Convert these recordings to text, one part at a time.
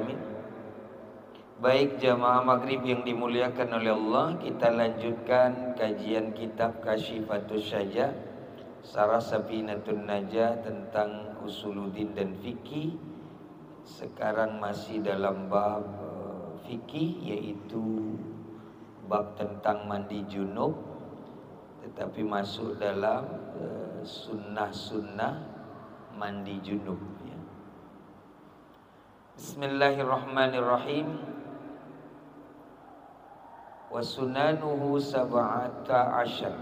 alamin. Baik jamaah maghrib yang dimuliakan oleh Allah, kita lanjutkan kajian kitab Kasyifatus Syajah Sarah Safinatun Najah tentang usuluddin dan fikih. Sekarang masih dalam bab fikih, yaitu bab tentang mandi junub, tetapi masuk dalam sunnah-sunnah mandi junub ya. Bismillahirrahmanirrahim. Wa sunanuhu sab'ata asyar.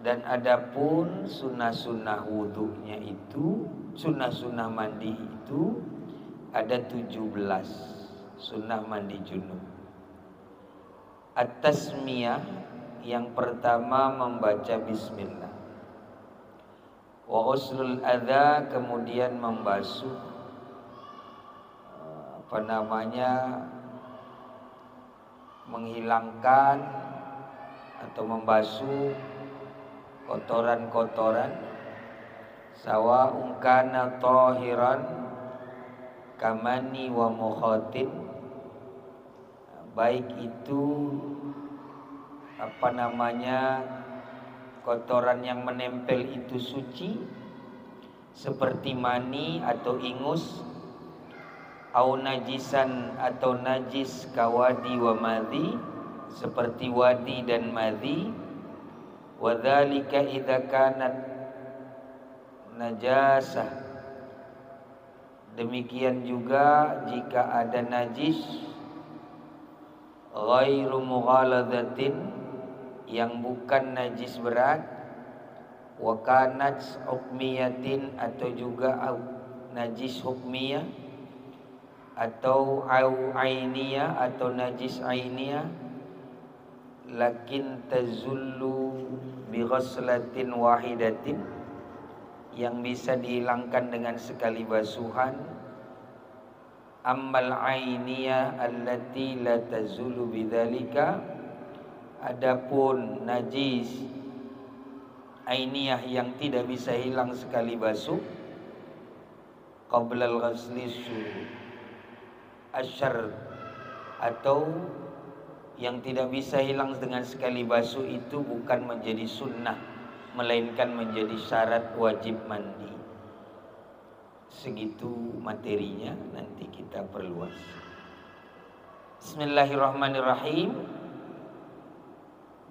Dan adapun sunnah-sunnah wudhunya itu, sunnah-sunnah mandi itu ada 17 sunnah mandi junub. At-tasmiyah, yang pertama membaca bismillah. Wa uslul adha, kemudian membasuh menghilangkan atau membasuh kotoran-kotoran. Sawa'un kana tahiran kamani wa mukhatin, baik itu kotoran yang menempel itu suci seperti mani atau ingus, au najisan atau najis kawadi wa madhi, seperti wadi dan madhi. Wa dzalika idza kanat najasah, demikian juga jika ada najis ghairu mughaladatin, yang bukan najis berat, wa kanat hukmiyatin, atau juga najis hukmiyah, atau ainiyah, atau najis ainiyah, lakin tazullu bi ghaslatin wahidatin, yang bisa dihilangkan dengan sekali basuhan. Ammal ainiyah allati la tazulu bidzalika, adapun najis ainiyah yang tidak bisa hilang sekali basuh, qabla al-ghasli asyar, atau yang tidak bisa hilang dengan sekali basuh itu bukan menjadi sunnah, melainkan menjadi syarat wajib mandi. Segitu materinya, nanti kita perluas. Bismillahirrahmanirrahim.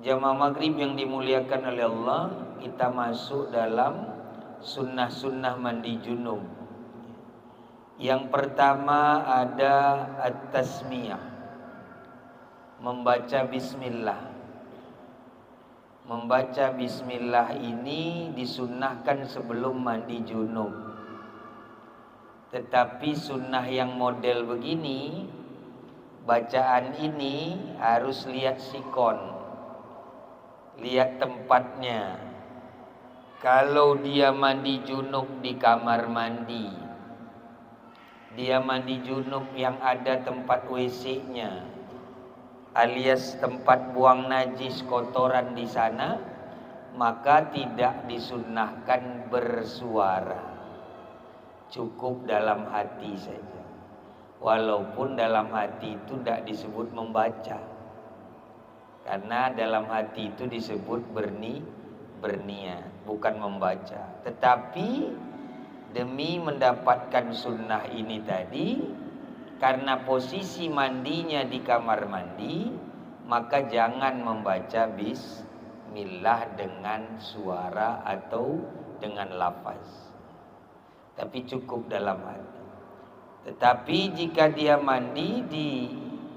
Jamaah maghrib yang dimuliakan oleh Allah, kita masuk dalam sunnah-sunnah mandi junub. Yang pertama ada at-tasmiyah, membaca bismillah. Membaca bismillah ini disunnahkan sebelum mandi junub. Tetapi sunnah yang model begini, bacaan ini harus lihat sikon, lihat tempatnya. Kalau dia mandi junub di kamar mandi, dia mandi junub yang ada tempat WC-nya, alias tempat buang najis kotoran di sana, maka tidak disunnahkan bersuara, cukup dalam hati saja. Walaupun dalam hati itu tidak disebut membaca, karena dalam hati itu disebut berniat, bukan membaca. Tetapi demi mendapatkan sunnah ini tadi, karena posisi mandinya di kamar mandi, maka jangan membaca bismillah dengan suara atau dengan lafaz, tapi cukup dalam hati. Tetapi jika dia mandi di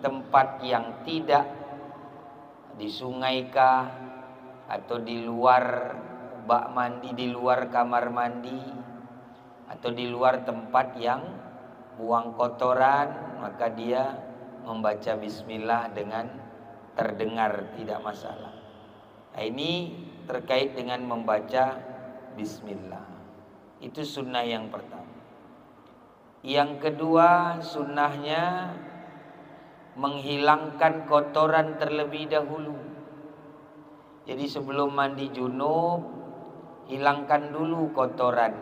tempat yang tidak di sungai kah, atau di luar bak mandi, di luar kamar mandi, atau di luar tempat yang buang kotoran, maka dia membaca bismillah dengan terdengar, tidak masalah. Nah, ini terkait dengan membaca bismillah. Itu sunnah yang pertama. Yang kedua, sunnahnya menghilangkan kotoran terlebih dahulu. Jadi sebelum mandi junub, hilangkan dulu kotoran,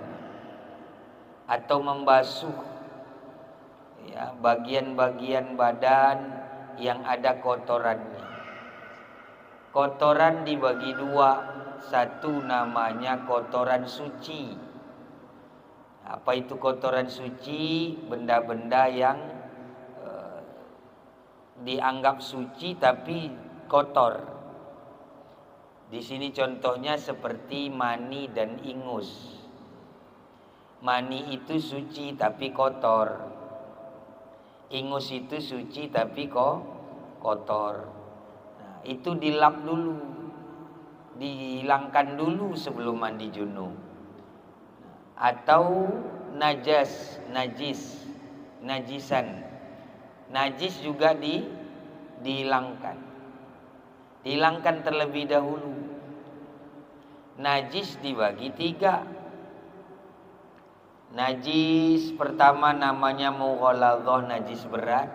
atau membasuh ya, bagian-bagian badan yang ada kotorannya. Kotoran dibagi dua, satu namanya kotoran suci. Apa itu kotoran suci? Benda-benda yang dianggap suci tapi kotor. Di sini contohnya seperti mani dan ingus. Mani itu suci tapi kotor. Ingus itu suci tapi kok kotor. Nah, itu dilap dulu, dihilangkan dulu sebelum mandi junub. Atau najis, najisan. Najis juga dihilangkan. Dihilangkan terlebih dahulu. Najis dibagi tiga. Najis pertama namanya mughaladzah, najis berat.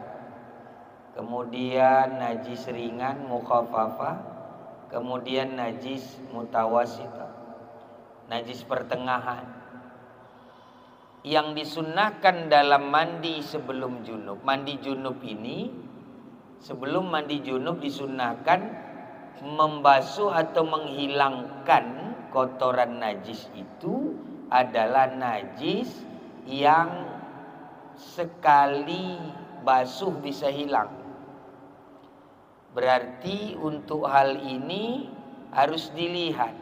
Kemudian najis ringan, mukhaffafah. Kemudian najis mutawassithah, najis pertengahan. Yang disunnahkan dalam mandi sebelum junub. Mandi junub ini, sebelum mandi junub disunnahkan membasuh atau menghilangkan kotoran najis itu adalah najis yang sekali basuh bisa hilang. Berarti untuk hal ini harus dilihat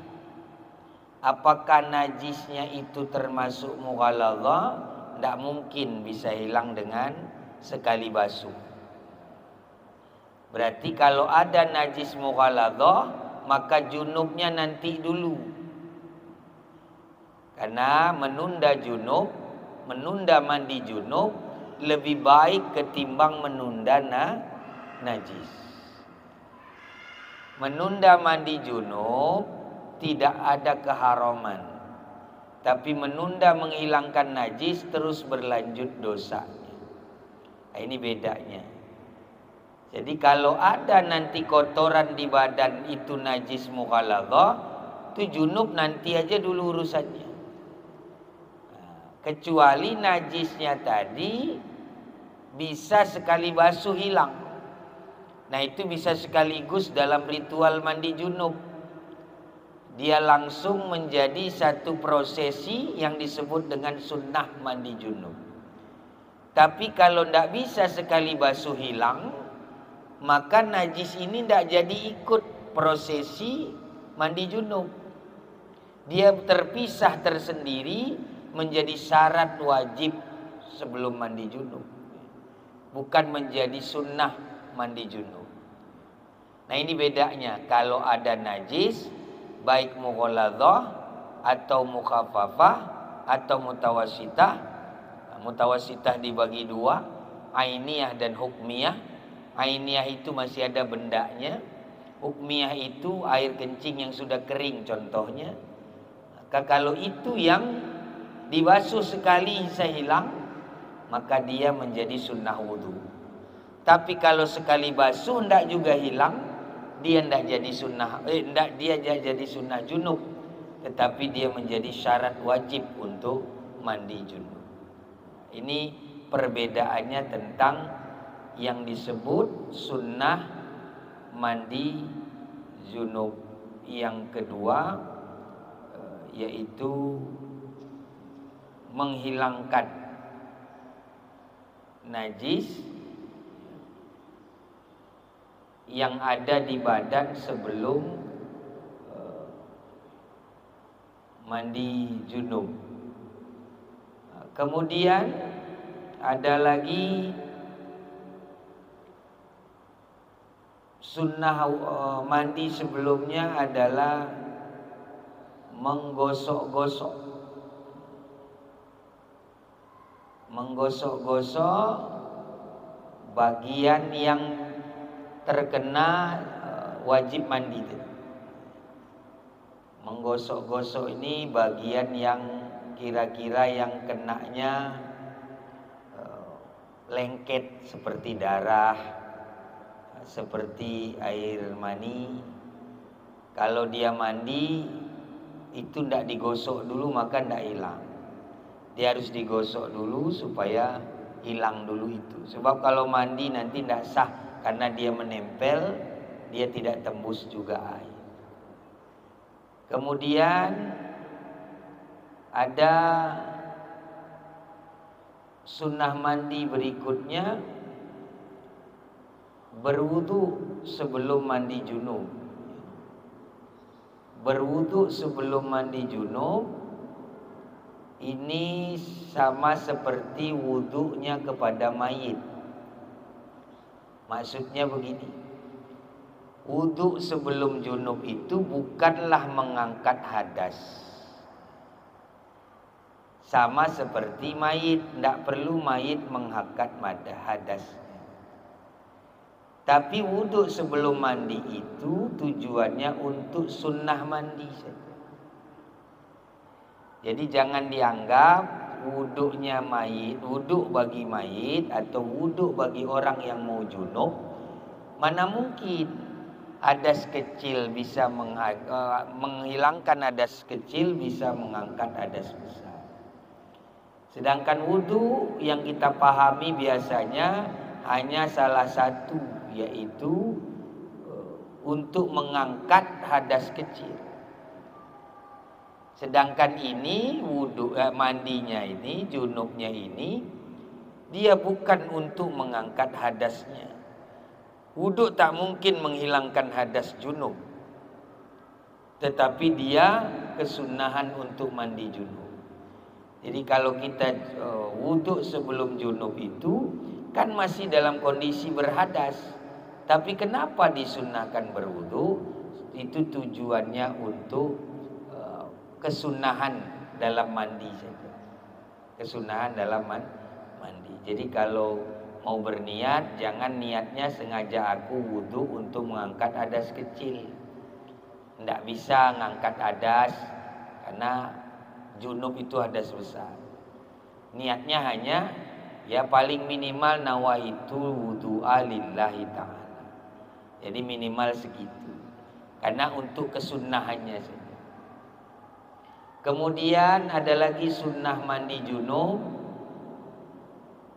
apakah najisnya itu termasuk mughaladzah. Tidak mungkin bisa hilang dengan sekali basuh. Berarti kalau ada najis mughaladzah, maka junubnya nanti dulu. Karena menunda mandi junub lebih baik ketimbang menunda najis. Menunda mandi junub tidak ada keharaman, tapi menunda menghilangkan najis terus berlanjut dosanya. Nah, ini bedanya. Jadi kalau ada nanti kotoran di badan itu najis mughaladzah, itu junub nanti aja dulu urusannya. Kecuali najisnya tadi bisa sekali basuh hilang. Nah, itu bisa sekaligus dalam ritual mandi junub. Dia langsung menjadi satu prosesi yang disebut dengan sunnah mandi junub. Tapi kalau tidak bisa sekali basuh hilang, maka najis ini tidak jadi ikut prosesi mandi junub. Dia terpisah tersendiri, menjadi syarat wajib sebelum mandi junub, bukan menjadi sunnah mandi junub. Nah, ini bedanya. Kalau ada najis, baik mughaladzah atau mukhaffafah atau mutawassithah. Mutawassithah dibagi dua, ainiyah dan hukmiyah. Ainiyah itu masih ada bendanya. Hukmiyah itu air kencing yang sudah kering contohnya. Maka kalau itu yang dibasuh sekali bisa hilang, maka dia menjadi sunnah wudhu. Tapi kalau sekali basuh tidak juga hilang, dia tidak jadi sunnah, dia jadi sunnah junub, tetapi dia menjadi syarat wajib untuk mandi junub. Ini perbedaannya tentang yang disebut sunnah mandi junub. Yang kedua yaitu menghilangkan najis yang ada di badan sebelum mandi junub. Kemudian ada lagi sunnah mandi sebelumnya adalah menggosok-gosok. Menggosok-gosok bagian yang terkena wajib mandi. Menggosok-gosok ini bagian yang kira-kira yang kenanya lengket, seperti darah, seperti air mani. Kalau dia mandi itu tidak digosok dulu maka tidak hilang. Dia harus digosok dulu supaya hilang dulu itu. Sebab kalau mandi nanti tidak sah karena dia menempel, dia tidak tembus juga air. Kemudian ada sunnah mandi berikutnya, berwudu sebelum mandi junub. Berwudu sebelum mandi junub ini sama seperti wudunya kepada mayit. Maksudnya begini, wudu sebelum junub itu bukanlah mengangkat hadas. Sama seperti mayit, tidak perlu mayit mengangkat hadas. Tapi wudu sebelum mandi itu tujuannya untuk sunnah mandi saja. Jadi jangan dianggap wudunya mayit, wudu bagi mayit atau wudu bagi orang yang mau junub. Mana mungkin hadas kecil bisa menghilangkan hadas kecil, bisa mengangkat hadas besar. Sedangkan wudu yang kita pahami biasanya hanya salah satu, yaitu untuk mengangkat hadas kecil. Sedangkan ini wudu mandinya ini, junubnya ini, dia bukan untuk mengangkat hadasnya. Wudu tak mungkin menghilangkan hadas junub, tetapi dia kesunahan untuk mandi junub. Jadi kalau kita wudu sebelum junub itu kan masih dalam kondisi berhadas. Tapi kenapa disunahkan berwudu? Itu tujuannya untuk kesunahan dalam mandi saja. Kesunahan dalam mandi. Jadi kalau mau berniat, jangan niatnya sengaja aku wudu untuk mengangkat hadas kecil. Tidak bisa mengangkat hadas karena junub itu hadas besar. Niatnya hanya ya paling minimal nawaitu wudu'a lillahi ta'ala. Jadi minimal segitu. Karena untuk kesunahannya saja. Kemudian ada lagi sunnah mandi junub,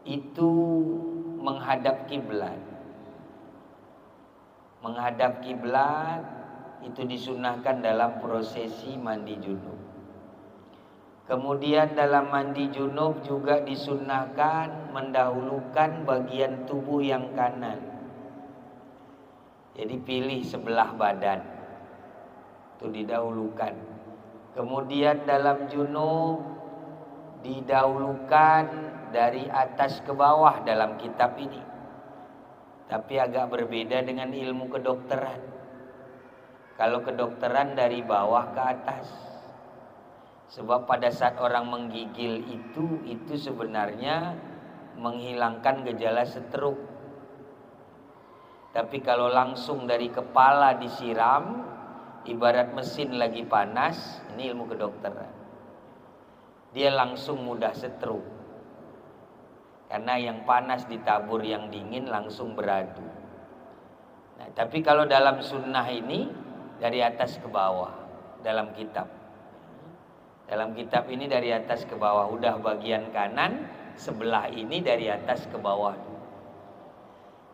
itu menghadap kiblat. Menghadap kiblat itu disunahkan dalam prosesi mandi junub. Kemudian dalam mandi junub juga disunahkan mendahulukan bagian tubuh yang kanan. Jadi pilih sebelah badan itu didahulukan. Kemudian dalam junub didahulukan dari atas ke bawah dalam kitab ini. Tapi agak berbeda dengan ilmu kedokteran. Kalau kedokteran dari bawah ke atas. Sebab pada saat orang menggigil itu sebenarnya menghilangkan gejala stroke. Tapi kalau langsung dari kepala disiram, ibarat mesin lagi panas, ini ilmu kedokteran. Dia langsung mudah stroke. Karena yang panas ditabur yang dingin langsung beradu. Nah, tapi kalau dalam sunnah ini dari atas ke bawah dalam kitab. Dalam kitab ini dari atas ke bawah, udah bagian kanan, sebelah ini dari atas ke bawah.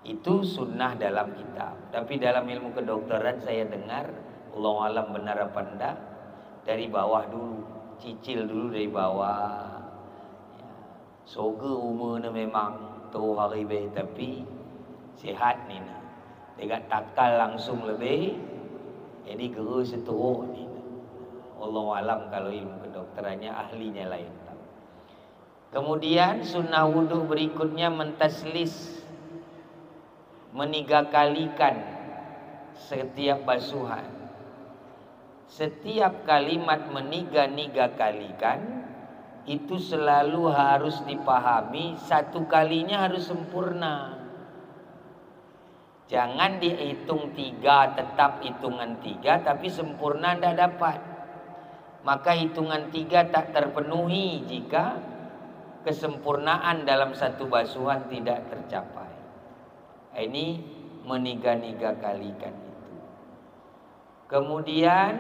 Itu sunnah dalam kitab. Tapi dalam ilmu kedokteran saya dengar, Allah alam benar apa enggak, dari bawah dulu, cicil dulu dari bawah. Soga umurnya memang tu hari be, tapi sihat ni nah. Dekat takal langsung lebih, jadi geru seteruk ni. Allah alam kalau ilmu kedokterannya ahlinya lain. Kemudian sunnah wudu berikutnya mentaslis, menigakalikan setiap basuhan. Setiap kalimat meniga-nigakalikan itu selalu harus dipahami, satu kalinya harus sempurna. Jangan dihitung 3 tetap hitungan 3 tapi sempurna tidak dapat. Maka hitungan 3 tak terpenuhi jika kesempurnaan dalam satu basuhan tidak tercapai. Ini meniga-nigakalikan itu. Kemudian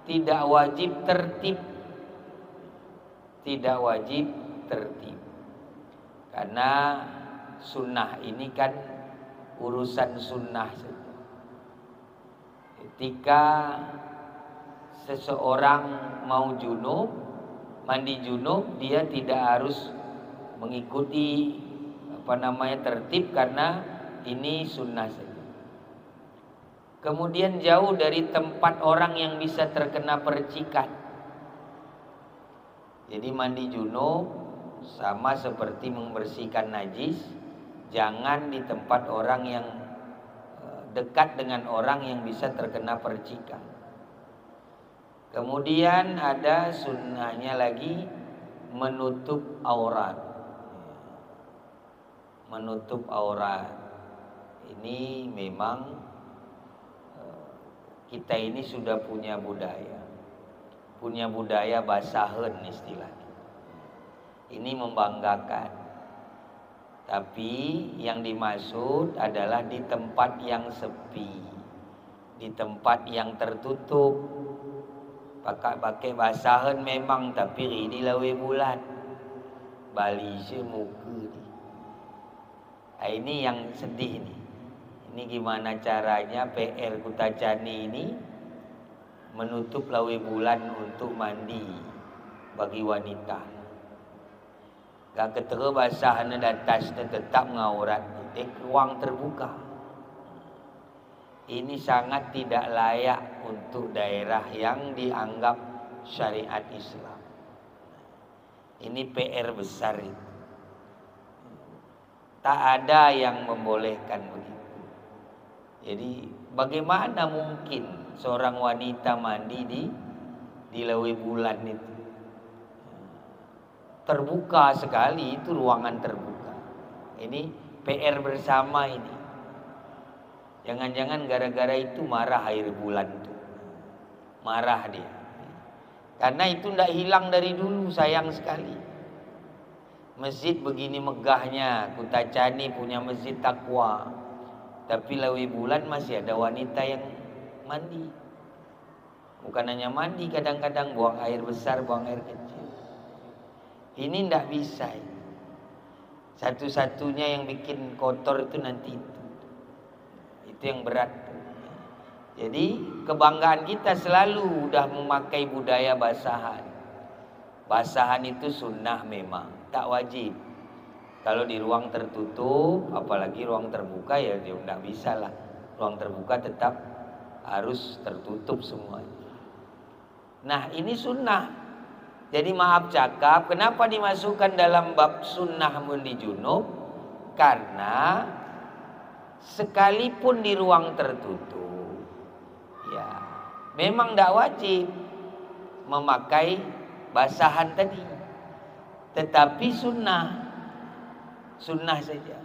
tidak wajib tertib. tidak wajib tertib. Karena sunnah ini kan urusan sunnah saja. Ketika seseorang mau junub, mandi junub, dia tidak harus mengikuti tertib karena ini sunnah saja. Kemudian jauh dari tempat orang yang bisa terkena percikan. Jadi mandi junub sama seperti membersihkan najis, jangan di tempat orang yang dekat dengan orang yang bisa terkena percikan. Kemudian ada sunnahnya lagi menutup aurat. Menutup aurat ini memang kita ini sudah punya budaya basahen istilahnya. Ini membanggakan. Tapi yang dimaksud adalah di tempat yang sepi, di tempat yang tertutup. Pakai basahen memang, tapi ini lawe bulan Bali semuka ni. Ini yang sedih nih. Ini gimana caranya PR Kutacani ini menutup lawe bulan untuk mandi bagi wanita. Gak ketera basah di atas tetap ngaurat, ruang terbuka. Ini sangat tidak layak untuk daerah yang dianggap syariat Islam. Ini PR besar itu. Tak ada yang membolehkan begitu. Jadi bagaimana mungkin seorang wanita mandi di lawe bulan itu? Terbuka sekali, itu ruangan terbuka. Ini PR bersama ini. Jangan-jangan gara-gara itu marah air bulan itu. Marah dia. Karena itu tidak hilang dari dulu, sayang sekali. Masjid begini megahnya, Kutacani punya masjid takwa. Tapi lawe bulan masih ada wanita yang mandi. Bukan hanya mandi, kadang-kadang buang air besar, buang air kecil. Ini tidak bisa. Satu-satunya yang bikin kotor itu nanti itu. Itu yang berat. Jadi kebanggaan kita selalu udah memakai budaya basahan. Basahan itu sunnah memang, tak wajib. Kalau di ruang tertutup, apalagi ruang terbuka, ya dia tidak bisa lah. Ruang terbuka tetap harus tertutup semuanya. Nah ini sunnah. Jadi maaf cakap, kenapa dimasukkan dalam bab sunnah mandi junub? Karena sekalipun di ruang tertutup, ya memang tidak wajib memakai basahan tadi. Tetapi sunnah saja.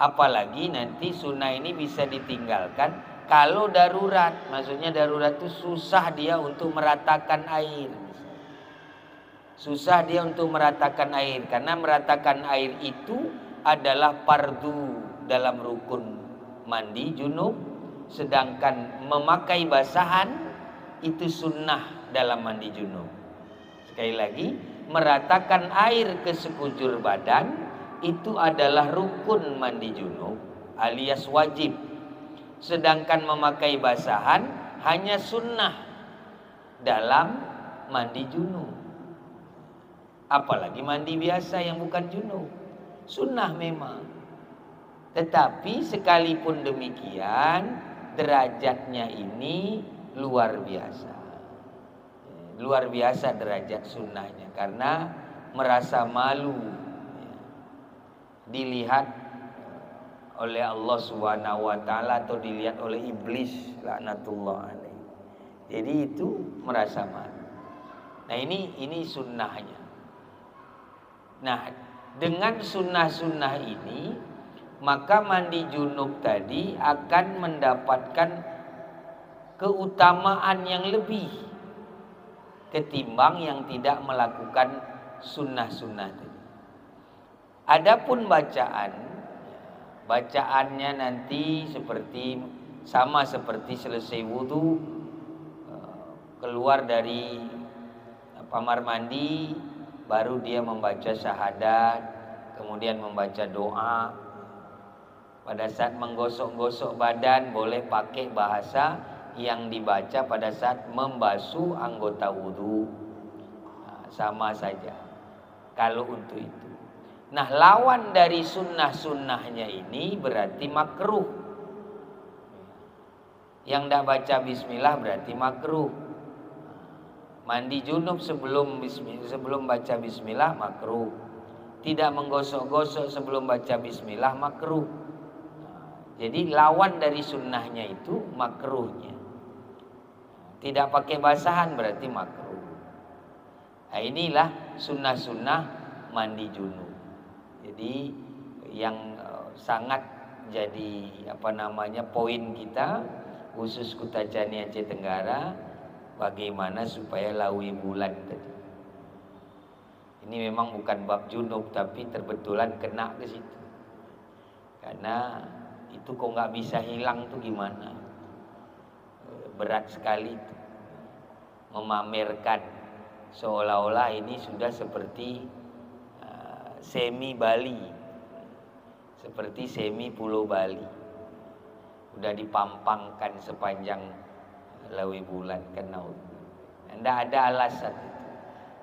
Apalagi nanti sunnah ini bisa ditinggalkan kalau darurat. Maksudnya darurat itu susah dia untuk meratakan air. Susah dia untuk meratakan air. Karena meratakan air itu adalah fardu dalam rukun mandi junub. Sedangkan memakai basahan itu sunnah dalam mandi junub. Sekali lagi, meratakan air ke sekujur badan itu adalah rukun mandi junub alias wajib. Sedangkan memakai basahan hanya sunnah dalam mandi junub. Apalagi mandi biasa yang bukan junub, sunnah memang. Tetapi sekalipun demikian, derajatnya ini luar biasa. Luar biasa derajat sunnahnya. Karena merasa malu dilihat oleh Allah Subhanahu wa taala atau dilihat oleh iblis laknatullah alaih. Jadi itu merasa malu. Nah ini sunnahnya. Nah dengan sunnah-sunnah ini, maka mandi junub tadi akan mendapatkan keutamaan yang lebih ketimbang yang tidak melakukan sunnah-sunnah tadi. Adapun bacaannya nanti sama seperti selesai wudu, keluar dari kamar mandi, baru dia membaca syahadat, kemudian membaca doa. Pada saat menggosok-gosok badan boleh pakai bahasa yang dibaca pada saat membasuh anggota wudhu. Nah, sama saja kalau untuk itu. Nah, lawan dari sunnah-sunnahnya ini berarti makruh. Yang tidak baca bismillah berarti makruh. Mandi junub sebelum baca bismillah makruh. Tidak menggosok-gosok sebelum baca bismillah makruh. Jadi lawan dari sunnahnya itu makruhnya. Tidak pakai basahan berarti makruh. Nah, inilah sunnah-sunnah mandi junub. Jadi yang sangat jadi poin kita khusus Kutajani Aceh Tenggara, bagaimana supaya lawi bulan tadi. Ini memang bukan bab junub, tapi terbetulan kena ke situ. Karena itu kok nggak bisa hilang tuh gimana? Berat sekali itu. Memamerkan seolah-olah ini sudah seperti semi Bali, seperti semi Pulau Bali, udah dipampangkan sepanjang lawi bulan kenal. Tidak ada alasan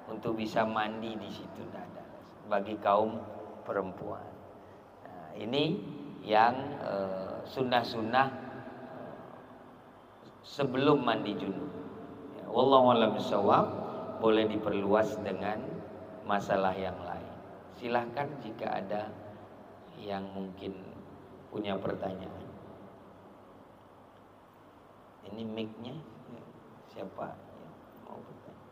untuk bisa mandi di situ, tidak ada alasan bagi kaum perempuan. Nah, ini yang sunnah-sunnah sebelum mandi junub. Ya, wallahu a'lam bishawab, boleh diperluas dengan masalah yang lain. Silahkan jika ada yang mungkin punya pertanyaan. Ini mic-nya siapa yang mau bertanya?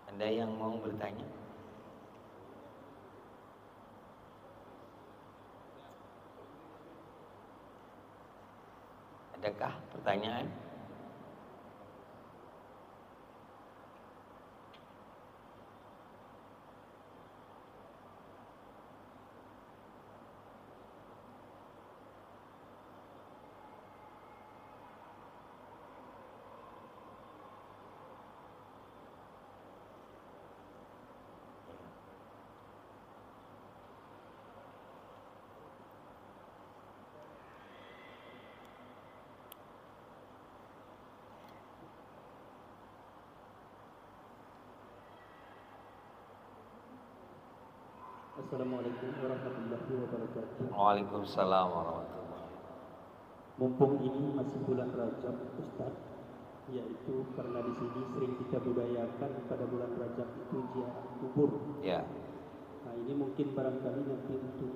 Ada yang mau bertanya? Adakah pertanyaan? Assalamualaikum warahmatullahi wabarakatuh. Waalaikumsalam warahmatullahi wabarakatuh. Mumpung ini masih bulan Rajab, Ustaz, yaitu karena di sini sering kita budayakan pada bulan Rajab itu ziarah kubur. Ya. Nah, ini mungkin barangkali nanti untuk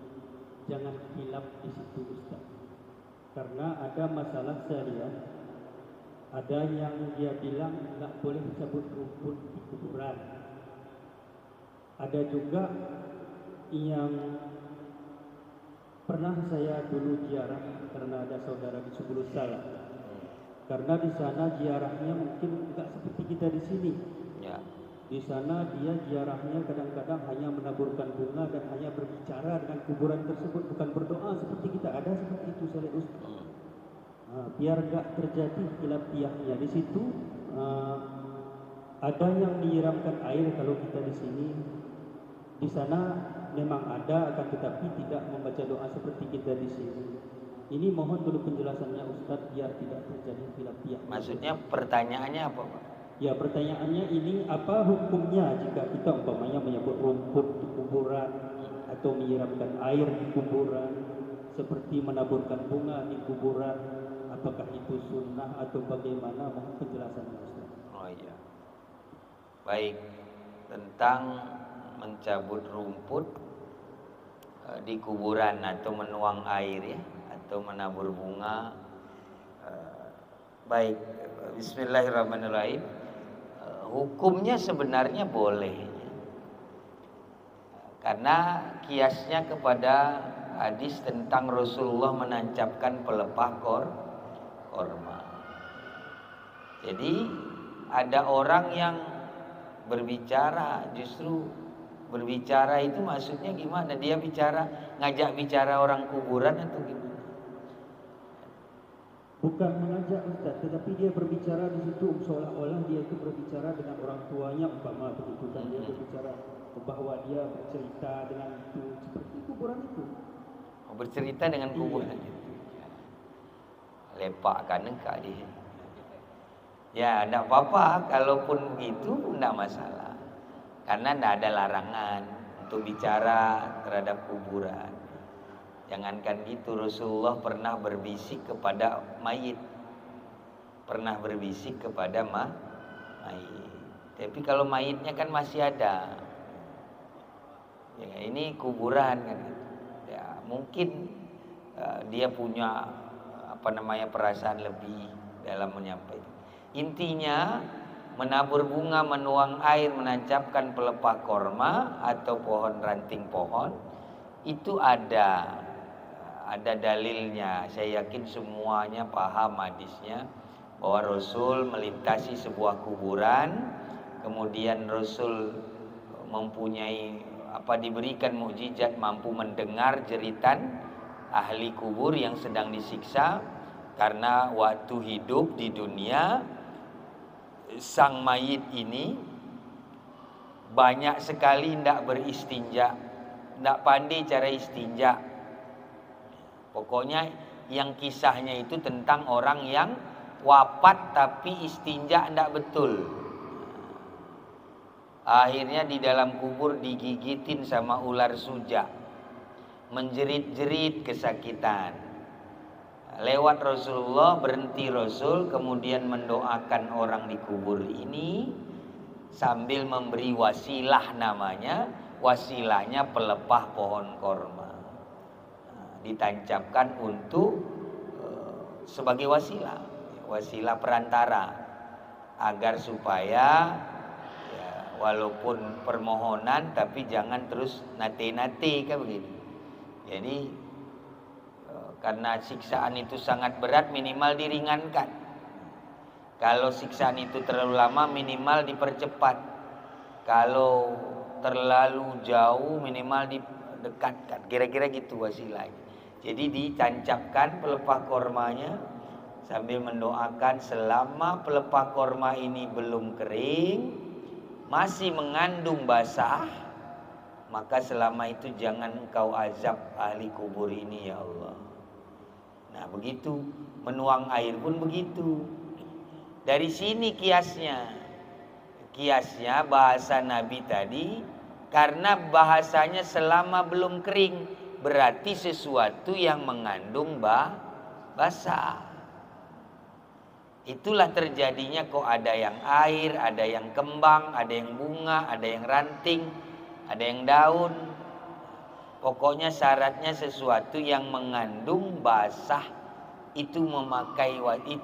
jangan hilaf di situ, Ustaz. Karena ada masalah saya lihat, ada yang dia bilang nggak boleh cabut rumput di kuburan. Ada juga yang pernah saya dulu ziarah karena ada saudara di Subulus Salam. Karena di sana ziarahnya mungkin enggak seperti kita di sini. Ya. Di sana dia ziarahnya kadang-kadang hanya menaburkan bunga dan hanya berbicara dengan kuburan tersebut, bukan berdoa seperti kita. Ada seperti itu, saya Ustaz. Biar enggak terjadi khilafiyahnya di situ. Ada yang menyiramkan air kalau kita di sini. Di sana memang ada, akan tetapi tidak membaca doa seperti kita di sini. Ini mohon dulu penjelasannya Ustaz biar tidak terjadi khilafiyah. Maksudnya pertanyaannya apa, Pak? Ya, pertanyaannya ini apa hukumnya jika kita umpamanya menyebut rumput di kuburan atau menyiramkan air di kuburan, seperti menaburkan bunga di kuburan, apakah itu sunnah atau bagaimana? Mohon penjelasannya Ustaz. Oh iya. Baik, tentang mencabut rumput di kuburan atau menuang air ya, atau menabur bunga. Baik, bismillahirrahmanirrahim. Hukumnya sebenarnya boleh, karena kiasnya kepada hadis tentang Rasulullah menancapkan pelepah korma. Jadi ada orang yang berbicara, justru berbicara itu maksudnya gimana? Dia bicara, ngajak bicara orang kuburan atau gimana? Bukan mengajak Ustaz, tetapi dia berbicara di situ seolah-olah dia itu berbicara dengan orang tuanya umpama begitu kan. Dia berbicara bahwa dia bercerita dengan itu seperti kuburan itu. Bercerita dengan kuburan itu. Lepakkan engkau dia. Ya, tidak apa-apa. Kalaupun begitu, tidak masalah. Karena tidak ada larangan untuk bicara terhadap kuburan. Jangankan gitu, Rasulullah pernah berbisik kepada mayit. Pernah berbisik kepada mayit. Tapi kalau mayitnya kan masih ada. Ya, ini kuburan kan. Ya, mungkin dia punya perasaan lebih dalam menyampaikan. Intinya menabur bunga, menuang air, menancapkan pelepah korma atau pohon ranting pohon itu ada dalilnya. Saya yakin semuanya paham hadisnya bahwa Rasul melintasi sebuah kuburan, kemudian Rasul mempunyai diberikan mukjizat mampu mendengar jeritan ahli kubur yang sedang disiksa karena waktu hidup di dunia sang mayit ini banyak sekali tidak beristinja, tidak pandai cara istinja. Pokoknya yang kisahnya itu tentang orang yang wafat tapi istinja tidak betul. Akhirnya di dalam kubur digigitin sama ular suja, menjerit-jerit kesakitan. Lewat Rasulullah, berhenti Rasul, kemudian mendoakan orang di kubur ini sambil memberi wasilah namanya. Wasilahnya pelepah pohon korma. Ditancapkan untuk sebagai wasilah perantara agar supaya ya, walaupun permohonan tapi jangan terus nate-nate kan begitu. Jadi karena siksaan itu sangat berat, minimal diringankan. Kalau siksaan itu terlalu lama, minimal dipercepat. Kalau terlalu jauh, minimal didekatkan. Kira-kira gitu wasilahnya. Jadi ditancapkan pelepah kormanya sambil mendoakan selama pelepah korma ini belum kering, masih mengandung basah, maka selama itu jangan engkau azab ahli kubur ini ya Allah. Nah begitu, menuang air pun begitu. Dari sini kiasnya bahasa Nabi tadi, karena bahasanya selama belum kering, berarti sesuatu yang mengandung basah. Itulah terjadinya kok ada yang air, ada yang kembang, ada yang bunga, ada yang ranting, ada yang daun. Pokoknya syaratnya sesuatu yang mengandung basah itu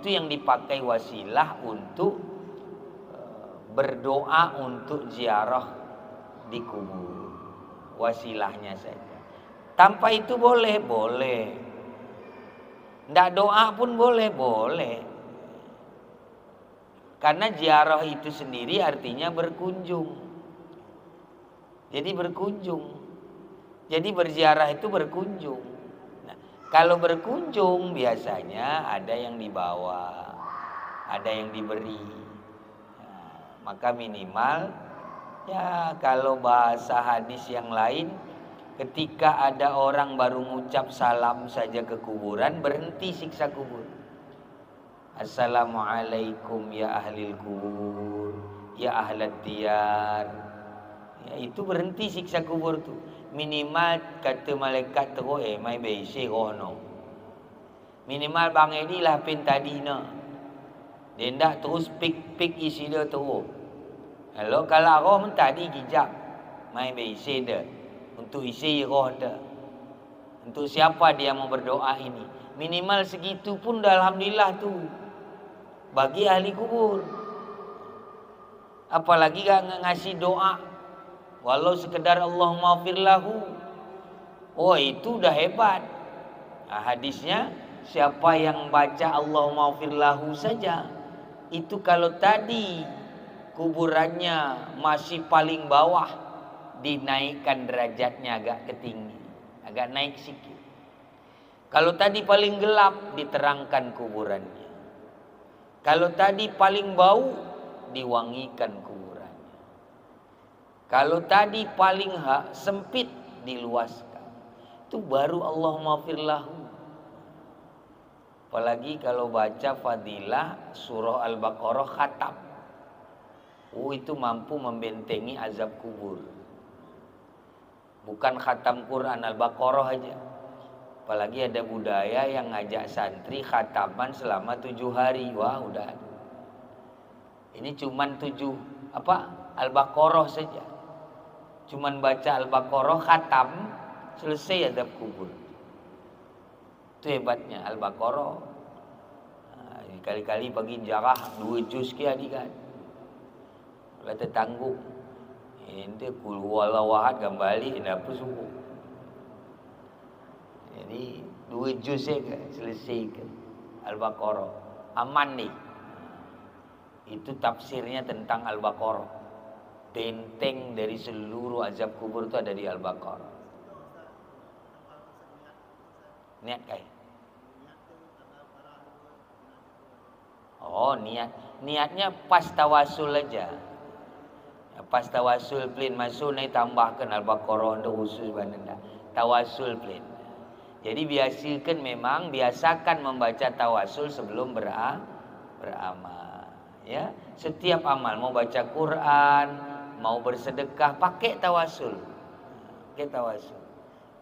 yang dipakai wasilah untuk berdoa untuk ziarah di kubur. Wasilahnya saja. Tanpa itu boleh. Nggak doa pun boleh. Karena ziarah itu sendiri artinya berkunjung. Jadi berziarah itu berkunjung. Nah, kalau berkunjung biasanya ada yang dibawa, ada yang diberi. Nah, maka minimal ya kalau bahasa hadis yang lain, ketika ada orang baru mengucap salam saja ke kuburan, berhenti siksa kubur. Assalamualaikum ya ahlil kubur, ya ahlad diyar. Ya, itu berhenti siksa kubur tu. Minimal kata malaikat terus mai beise rono. Minimal bang Edi lah pen tadi na. Dia ndak terus pik isi dia terus. Kalau roh tadi gijak mai beise dia. Untuk isi roh dia. Untuk siapa dia mau berdoa ini? Minimal segitu pun dah alhamdulillah tu. Bagi ahli kubur. Apalagi gak ngasih doa. Walau sekedar Allahumma firlahu. Oh itu udah hebat. Nah, hadisnya siapa yang baca Allahumma firlahu saja. Itu kalau tadi kuburannya masih paling bawah, dinaikkan derajatnya agak ke tinggi. Agak naik sikit. Kalau tadi paling gelap, diterangkan kuburannya. Kalau tadi paling bau, diwangikan kuburannya. Kalau tadi paling sempit, diluaskan. Itu baru Allahumma firlahu. Apalagi kalau baca fadilah surah Al-Baqarah khatam. Itu mampu membentengi azab kubur. Bukan khatam Quran Al-Baqarah aja. Apalagi ada budaya yang ngajak santri khataman selama 7 hari. Wah, udah. Ini cuman 7 Al-Baqarah saja. Cuman baca Al-Baqarah khatam, selesai azab kubur. Itu hebatnya Al-Baqarah. Kali-kali bagi jarah 2 juz ke adik kan. Kalau tertanggung. Ini kul huwallahu ahad kembali apa subuh. Jadi 2 juz saja selesaikan Al-Baqarah. Aman nih. Itu tafsirnya tentang Al-Baqarah. Benteng dari seluruh azab kubur itu ada di Al-Baqarah. Niat kayak. Oh, niatnya pas tawasul aja. Pas tawasul plain masuk naik tambahkan Al-Baqarah untuk khusus benda. Tawasul plain. Jadi biasakan membaca tawasul sebelum beramal. Ya, setiap amal mau baca Quran, mau bersedekah pakai tawasul. Pakai tawasul.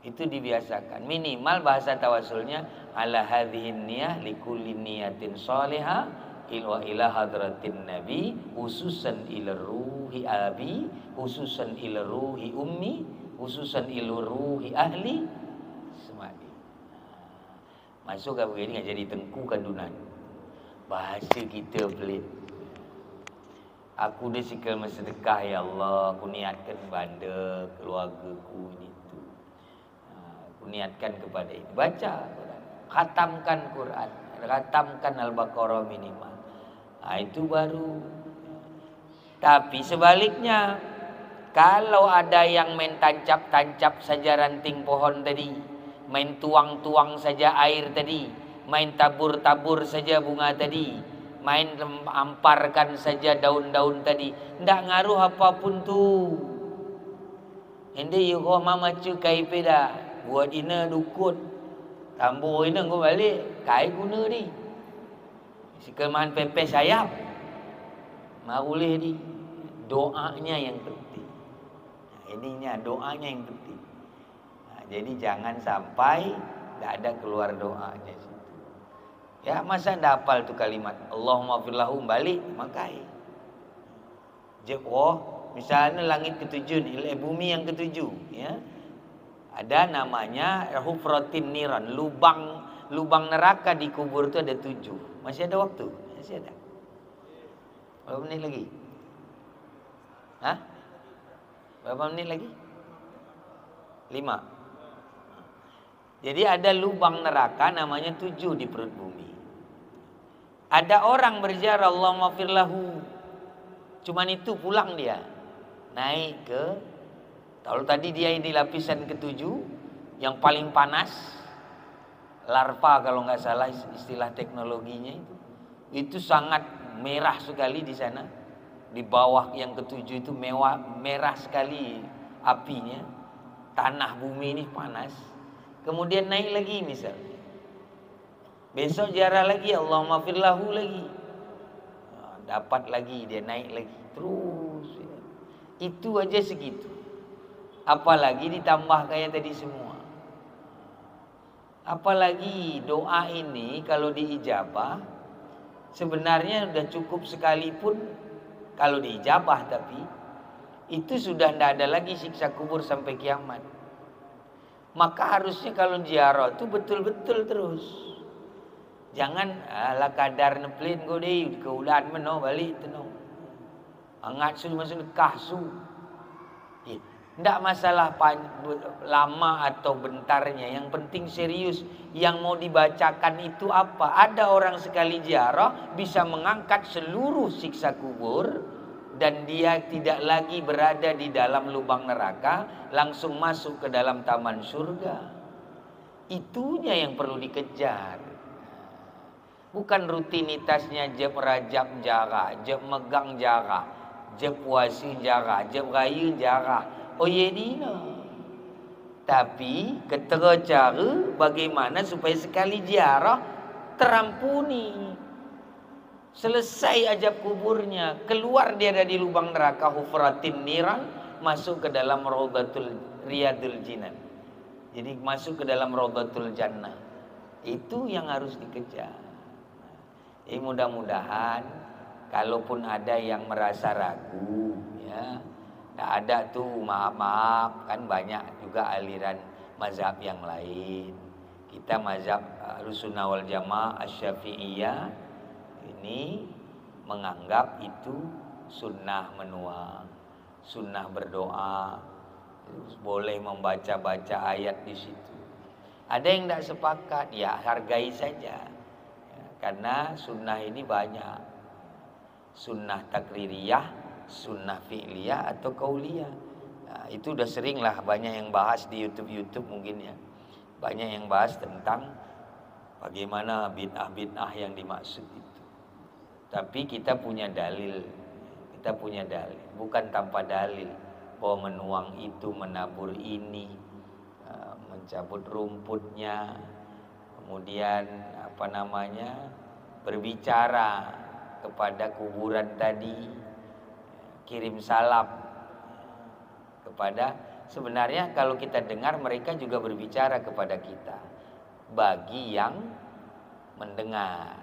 Itu dibiasakan. Minimal bahasa tawasulnya ala hadhihin niyah likulli niyatin shalihah ila hadratin nabi khususan ila ruhi abi khususan ila ruhi ummi khususan ila ruhi ahli semadi. Masuk ke begini enggak jadi tengku kandunan. Bahasa kita pelit. Aku dah sikal bersedekah ya Allah, aku niatkan banda keluargaku ini tu. Aku niatkan kepada ini. Baca Quran, khatamkan Quran, khatamkan Al-Baqarah minimal. Itu baru. Tapi sebaliknya, kalau ada yang main tancap-tancap saja ranting pohon tadi, main tuang-tuang saja air tadi, main tabur-tabur saja bunga tadi, main amparkan saja daun-daun tadi, ndak ngaruh apapun tu. Ende yuko mama cukai peda, buat ina dukun, tambur ina kau balik, kai guna ni. Sekemahan pepes sayap, marulih di doanya yang penting. Ininya doanya yang penting. Jadi jangan sampai tidak ada keluar doanya situ. Ya masa anda hafal tu kalimat Allahumma firlahu balik makai. Misalnya langit ketujuh ni, bumi yang ketujuh, ya. Ada namanya hufratin niran, lubang neraka di kubur itu ada 7. Masih ada waktu? Masih ada. Berapa menit lagi? Hah? Berapa menit lagi? 5. Jadi ada lubang neraka namanya 7 di perut bumi. Ada orang berziarah Allahumma firlahu. Cuman itu pulang dia. Naik ke, kalau tadi dia di lapisan ke-7 yang paling panas, larva kalau nggak salah istilah teknologinya itu sangat merah sekali di sana. Di bawah yang ke-7 itu merah sekali apinya. Tanah bumi ini panas. Kemudian naik lagi misalnya. Besok ziarah lagi Allahumma firlahu lagi. Dapat lagi, dia naik lagi. Terus. Itu aja segitu. Apalagi ditambah kayak tadi semua. Apalagi doa ini kalau diijabah sebenarnya sudah cukup sekalipun kalau diijabah, tapi itu sudah tidak ada lagi siksa kubur sampai kiamat. Maka harusnya kalau ziarah itu betul-betul terus. Jangan ala kadar neplin go deh ke ulan meno balik tenau. Angat su masuk kahsu. Tidak masalah lama atau bentarnya. Yang penting serius. Yang mau dibacakan itu apa? Ada orang sekali ziarah bisa mengangkat seluruh siksa kubur. Dan dia tidak lagi berada di dalam lubang neraka. Langsung masuk ke dalam taman surga. Itunya yang perlu dikejar. Bukan rutinitasnya je merajab jarak, je megang jarak, je puasi jarak, je raya jarak. Oh ye dina. Tapi ketera cara bagaimana supaya sekali ziarah terampuni. Selesai ajab kuburnya, keluar dia dari lubang neraka hufratin niran, masuk ke dalam Raudatul Riyadul Jinan. Jadi masuk ke dalam Raudatul Jannah. Itu yang harus dikejar. Jadi mudah-mudahan kalaupun ada yang merasa ragu, ya, tak ada tuh maaf-maaf, kan banyak juga aliran mazhab yang lain. Kita mazhab Ahlussunnah wal Jamaah Asy-Syafi'iyah ini menganggap itu sunnah menuang, sunnah berdoa, boleh membaca-baca ayat di situ. Ada yang tidak sepakat, ya hargai saja. Ya, karena sunnah ini banyak. Sunnah takririyah, sunnah fi'liyah atau qauliyah. Nah, itu udah sering lah banyak yang bahas di YouTube mungkin ya. Banyak yang bahas tentang bagaimana bid'ah-bid'ah yang dimaksud itu. Tapi kita punya dalil. Kita punya dalil, bukan tanpa dalil. Bahwa menuang itu, menabur ini, mencabut rumputnya, kemudian berbicara kepada kuburan tadi, kirim salam kepada, sebenarnya kalau kita dengar mereka juga berbicara kepada kita bagi yang mendengar.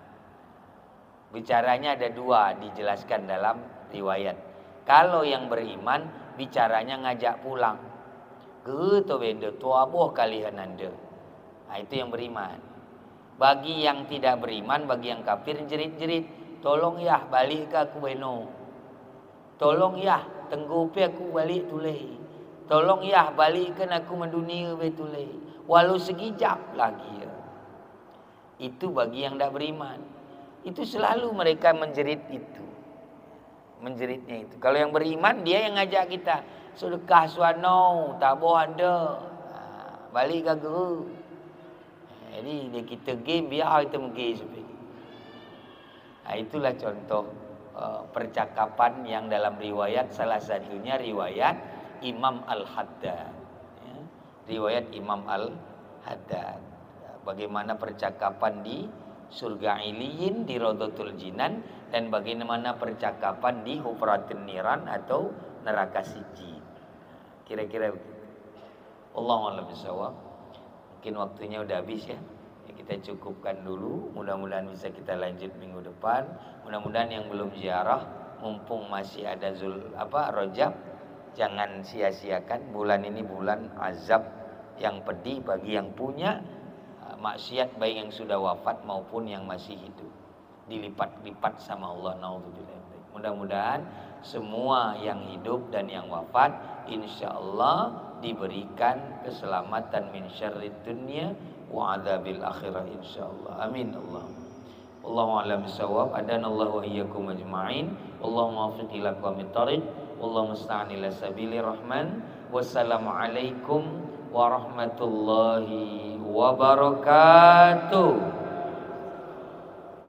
Bicaranya ada dua dijelaskan dalam riwayat. Kalau yang beriman bicaranya ngajak pulang. Gitu benda tua boh kalian anda. Nah, itu yang beriman. Bagi yang tidak beriman, bagi yang kafir jerit-jerit, tolong ya balik ke aku beno. Tolong ya tenggupi aku balik tulai. Tolong ya balikkan aku mendunia betulai. Walau sekejap lagi ya. Itu bagi yang tidak beriman. Itu selalu mereka menjerit itu. Menjeritnya itu. Kalau yang beriman dia yang ngajak kita. Sedekah suano, tabuh ada. Balik ke guru. Jadi dia kita game biar kita pergi seperti. Nah, itulah contoh percakapan yang dalam riwayat, salah satunya riwayat Imam Al-Haddad. Ya. Riwayat Imam Al-Haddad. Bagaimana percakapan di surga Iliyin, di Raudatul Jinan, dan bagaimana percakapan di Hufratin Niran atau neraka Sijjin. Kira-kira begitu. Allahu a'lam bishawab. Mungkin waktunya udah habis ya. Kita cukupkan dulu. Mudah-mudahan bisa kita lanjut minggu depan. Mudah-mudahan yang belum ziarah, mumpung masih ada Rajab, jangan sia-siakan. Bulan ini bulan azab yang pedih bagi yang punya maksiat, baik yang sudah wafat maupun yang masih hidup. Dilipat-lipat sama Allah. Naudzubillah. Mudah-mudahan semua yang hidup dan yang wafat insyaallah diberikan keselamatan min syarrid dunya wa adzabil akhirah insyaallah. Amin Allah. Wallahu a'lam bishawab. Adanallahu wa iyyakum ajma'in. Allahumma waffiq ila aqwamit thariq. Allahumma musta'an ila sabilir rahman. Wassalamu alaikum warahmatullahi wabarakatuh.